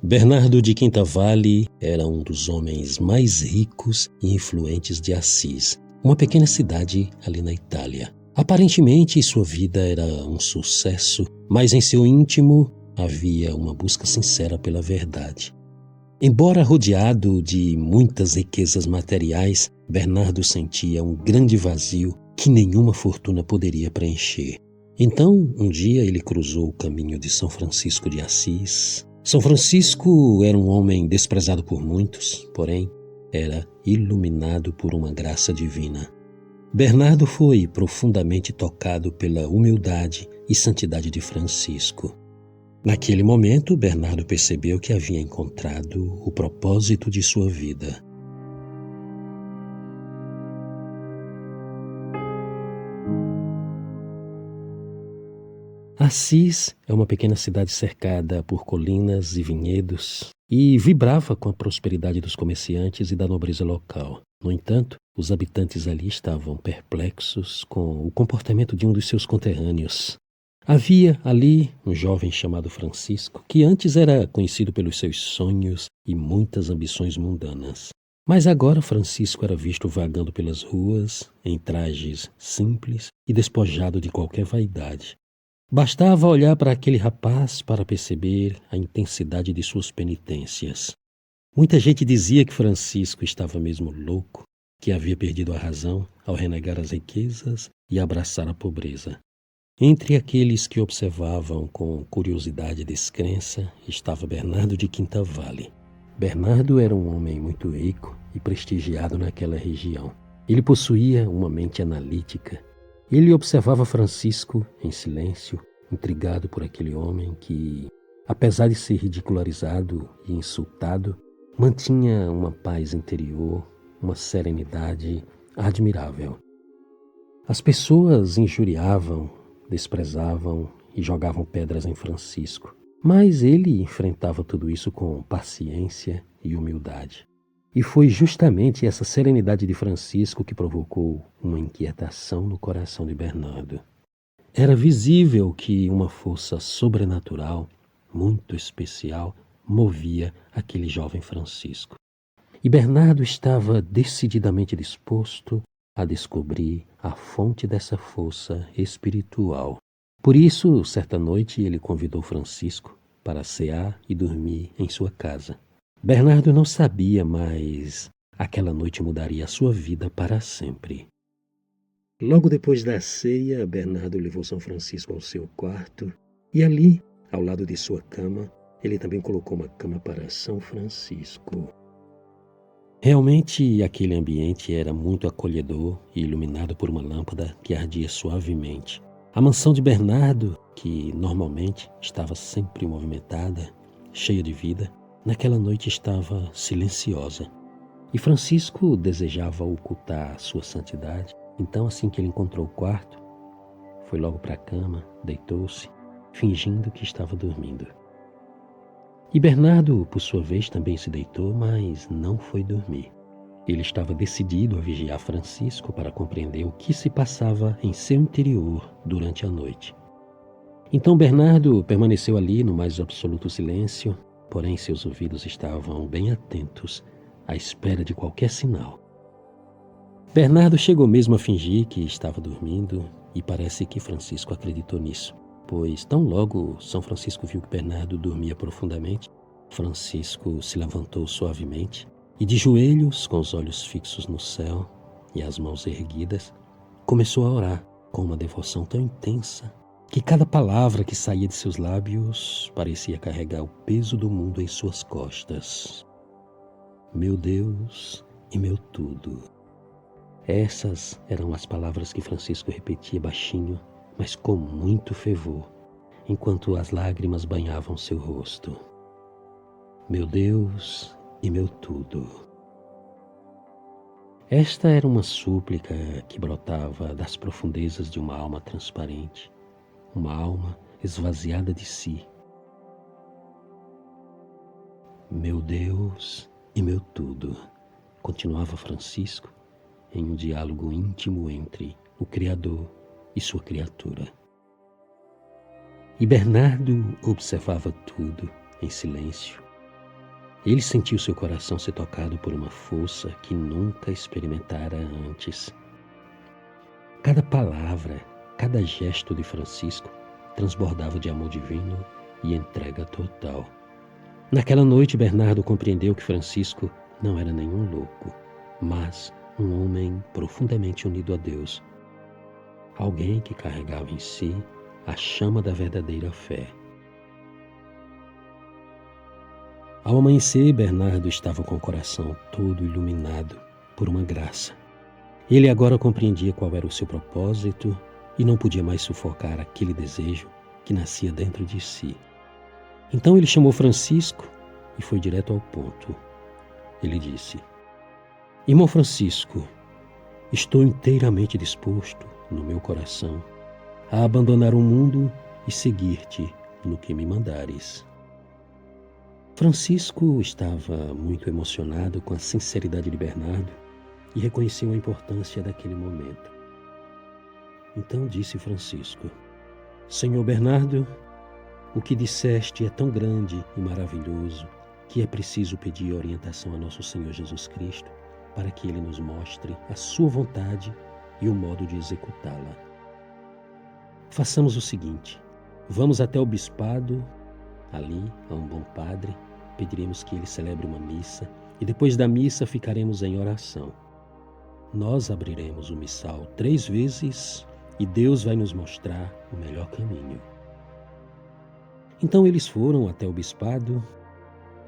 Bernardo de Quintavalle era um dos homens mais ricos e influentes de Assis, uma pequena cidade ali na Itália. Aparentemente, sua vida era um sucesso, mas em seu íntimo havia uma busca sincera pela verdade. Embora rodeado de muitas riquezas materiais, Bernardo sentia um grande vazio que nenhuma fortuna poderia preencher. Então, um dia ele cruzou o caminho de São Francisco de Assis. São Francisco era um homem desprezado por muitos, porém era iluminado por uma graça divina. Bernardo foi profundamente tocado pela humildade e santidade de Francisco. Naquele momento, Bernardo percebeu que havia encontrado o propósito de sua vida. Assis é uma pequena cidade cercada por colinas e vinhedos e vibrava com a prosperidade dos comerciantes e da nobreza local. No entanto, os habitantes ali estavam perplexos com o comportamento de um dos seus conterrâneos. Havia ali um jovem chamado Francisco, que antes era conhecido pelos seus sonhos e muitas ambições mundanas. Mas agora Francisco era visto vagando pelas ruas, em trajes simples e despojado de qualquer vaidade. Bastava olhar para aquele rapaz para perceber a intensidade de suas penitências. Muita gente dizia que Francisco estava mesmo louco, que havia perdido a razão ao renegar as riquezas e abraçar a pobreza. Entre aqueles que observavam com curiosidade e descrença estava Bernardo de Quintavalle. Bernardo era um homem muito rico e prestigiado naquela região. Ele possuía uma mente analítica. Ele observava Francisco em silêncio, intrigado por aquele homem que, apesar de ser ridicularizado e insultado, mantinha uma paz interior, uma serenidade admirável. As pessoas injuriavam, desprezavam e jogavam pedras em Francisco, mas ele enfrentava tudo isso com paciência e humildade. E foi justamente essa serenidade de Francisco que provocou uma inquietação no coração de Bernardo. Era visível que uma força sobrenatural, muito especial, movia aquele jovem Francisco. E Bernardo estava decididamente disposto a descobrir a fonte dessa força espiritual. Por isso, certa noite, ele convidou Francisco para cear e dormir em sua casa. Bernardo não sabia, mas aquela noite mudaria a sua vida para sempre. Logo depois da ceia, Bernardo levou São Francisco ao seu quarto e ali, ao lado de sua cama, ele também colocou uma cama para São Francisco. Realmente, aquele ambiente era muito acolhedor e iluminado por uma lâmpada que ardia suavemente. A mansão de Bernardo, que normalmente estava sempre movimentada, cheia de vida, naquela noite estava silenciosa. E Francisco desejava ocultar sua santidade. Então, assim que ele encontrou o quarto, foi logo para a cama, deitou-se, fingindo que estava dormindo. E Bernardo, por sua vez, também se deitou, mas não foi dormir. Ele estava decidido a vigiar Francisco para compreender o que se passava em seu interior durante a noite. Então Bernardo permaneceu ali no mais absoluto silêncio, porém seus ouvidos estavam bem atentos, à espera de qualquer sinal. Bernardo chegou mesmo a fingir que estava dormindo e parece que Francisco acreditou nisso, pois tão logo São Francisco viu que Bernardo dormia profundamente, Francisco se levantou suavemente e de joelhos, com os olhos fixos no céu e as mãos erguidas, começou a orar com uma devoção tão intensa que cada palavra que saía de seus lábios parecia carregar o peso do mundo em suas costas. Meu Deus e meu tudo. Essas eram as palavras que Francisco repetia baixinho, mas com muito fervor, enquanto as lágrimas banhavam seu rosto. Meu Deus e meu tudo. Esta era uma súplica que brotava das profundezas de uma alma transparente, uma alma esvaziada de si. Meu Deus e meu tudo, continuava Francisco, em um diálogo íntimo entre o Criador e sua criatura. E Bernardo observava tudo em silêncio, Ele sentiu seu coração ser tocado por uma força que nunca experimentara antes. Cada palavra, cada gesto de Francisco transbordava de amor divino e entrega total. Naquela noite, Bernardo compreendeu que Francisco não era nenhum louco, mas um homem profundamente unido a Deus. Alguém que carregava em si a chama da verdadeira fé. Ao amanhecer, Bernardo estava com o coração todo iluminado por uma graça. Ele agora compreendia qual era o seu propósito e não podia mais sufocar aquele desejo que nascia dentro de si. Então ele chamou Francisco e foi direto ao ponto. Ele disse: Irmão Francisco, estou inteiramente disposto, no meu coração, a abandonar o mundo e seguir-te no que me mandares. Francisco estava muito emocionado com a sinceridade de Bernardo e reconheceu a importância daquele momento. Então disse Francisco: Senhor Bernardo, o que disseste é tão grande e maravilhoso que é preciso pedir orientação a nosso Senhor Jesus Cristo para que Ele nos mostre a sua vontade e o modo de executá-la. Façamos o seguinte: vamos até o bispado, ali a um bom padre, pediremos que ele celebre uma missa e depois da missa ficaremos em oração. Nós abriremos o missal 3 vezes e Deus vai nos mostrar o melhor caminho. Então eles foram até o bispado,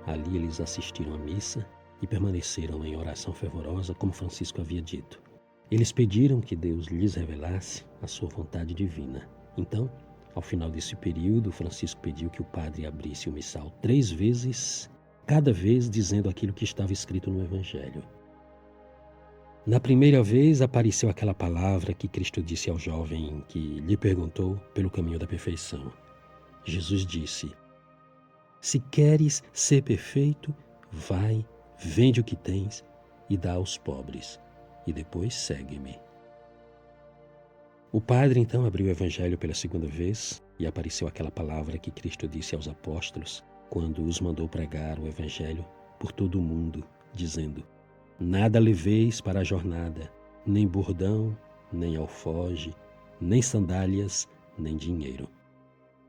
ali eles assistiram à missa e permaneceram em oração fervorosa, como Francisco havia dito. Eles pediram que Deus lhes revelasse a sua vontade divina. Então, ao final desse período, Francisco pediu que o padre abrisse o missal 3 vezes, cada vez dizendo aquilo que estava escrito no Evangelho. Na primeira vez apareceu aquela palavra que Cristo disse ao jovem que lhe perguntou pelo caminho da perfeição. Jesus disse: Se queres ser perfeito, vai, vende o que tens e dá aos pobres, e depois segue-me. O padre então abriu o Evangelho pela segunda vez e apareceu aquela palavra que Cristo disse aos apóstolos quando os mandou pregar o Evangelho por todo o mundo, dizendo: Nada leveis para a jornada, nem bordão, nem alfoge, nem sandálias, nem dinheiro.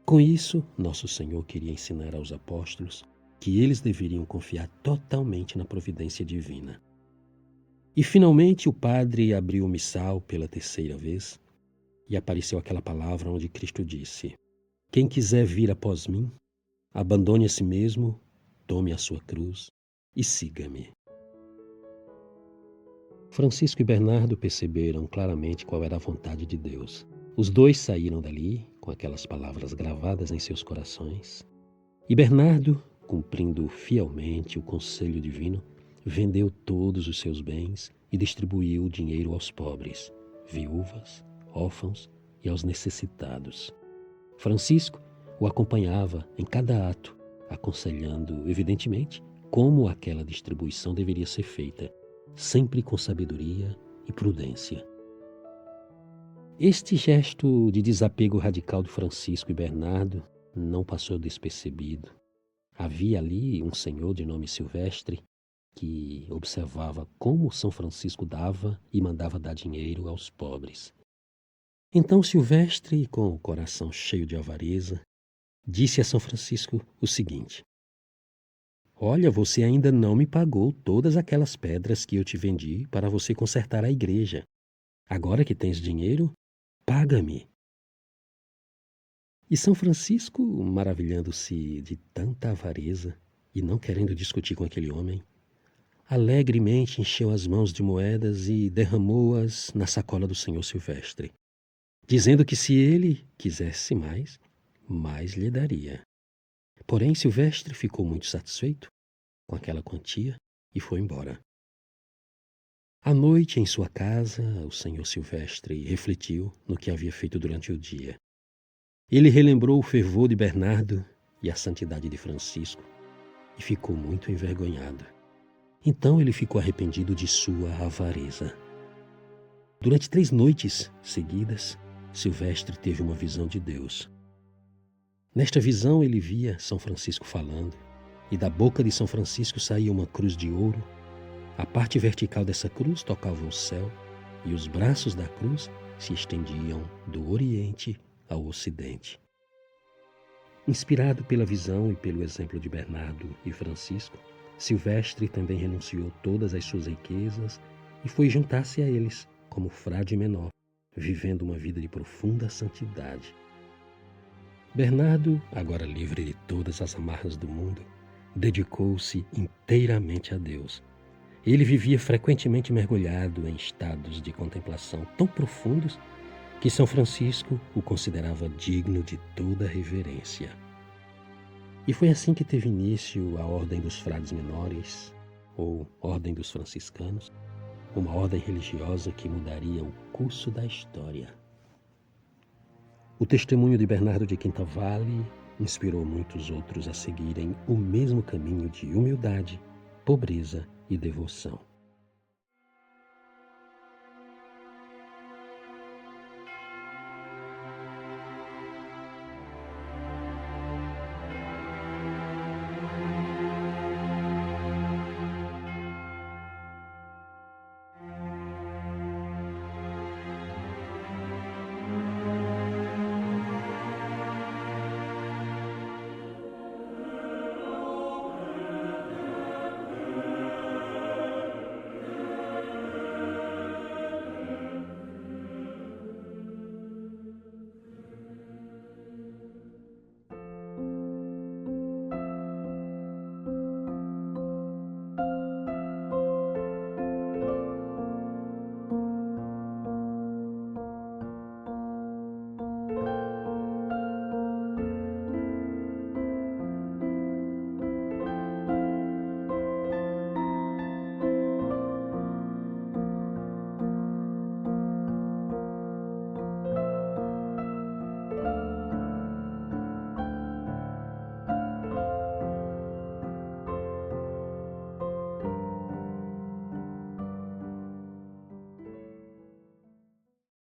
Com isso, nosso Senhor queria ensinar aos apóstolos que eles deveriam confiar totalmente na providência divina. E finalmente o padre abriu o missal pela 3ª vez e apareceu aquela palavra onde Cristo disse: Quem quiser vir após mim, abandone a si mesmo, tome a sua cruz e siga-me. Francisco e Bernardo perceberam claramente qual era a vontade de Deus. Os dois saíram dali com aquelas palavras gravadas em seus corações. E Bernardo, cumprindo fielmente o conselho divino, vendeu todos os seus bens e distribuiu o dinheiro aos pobres, viúvas, órfãos e aos necessitados. Francisco o acompanhava em cada ato, aconselhando, evidentemente, como aquela distribuição deveria ser feita, sempre com sabedoria e prudência. Este gesto de desapego radical de Francisco e Bernardo não passou despercebido. Havia ali um senhor de nome Silvestre que observava como São Francisco dava e mandava dar dinheiro aos pobres. Então Silvestre, com o coração cheio de avareza, disse a São Francisco o seguinte: Olha, você ainda não me pagou todas aquelas pedras que eu te vendi para você consertar a igreja. Agora que tens dinheiro, paga-me. E São Francisco, maravilhando-se de tanta avareza e não querendo discutir com aquele homem, alegremente encheu as mãos de moedas e derramou-as na sacola do senhor Silvestre, dizendo que se ele quisesse mais, mais lhe daria. Porém, Silvestre ficou muito satisfeito com aquela quantia e foi embora. À noite, em sua casa, o senhor Silvestre refletiu no que havia feito durante o dia. Ele relembrou o fervor de Bernardo e a santidade de Francisco e ficou muito envergonhado. Então ele ficou arrependido de sua avareza. Durante 3 noites seguidas, Silvestre teve uma visão de Deus. Nesta visão ele via São Francisco falando e da boca de São Francisco saía uma cruz de ouro. A parte vertical dessa cruz tocava o céu e os braços da cruz se estendiam do Oriente ao Ocidente. Inspirado pela visão e pelo exemplo de Bernardo e Francisco, Silvestre também renunciou todas as suas riquezas e foi juntar-se a eles como frade menor, vivendo uma vida de profunda santidade. Bernardo, agora livre de todas as amarras do mundo, dedicou-se inteiramente a Deus. Ele vivia frequentemente mergulhado em estados de contemplação tão profundos que São Francisco o considerava digno de toda reverência. E foi assim que teve início a Ordem dos Frades Menores, ou Ordem dos Franciscanos, uma ordem religiosa que mudaria o curso da história. O testemunho de Bernardo de Quintavalle inspirou muitos outros a seguirem o mesmo caminho de humildade, pobreza e devoção.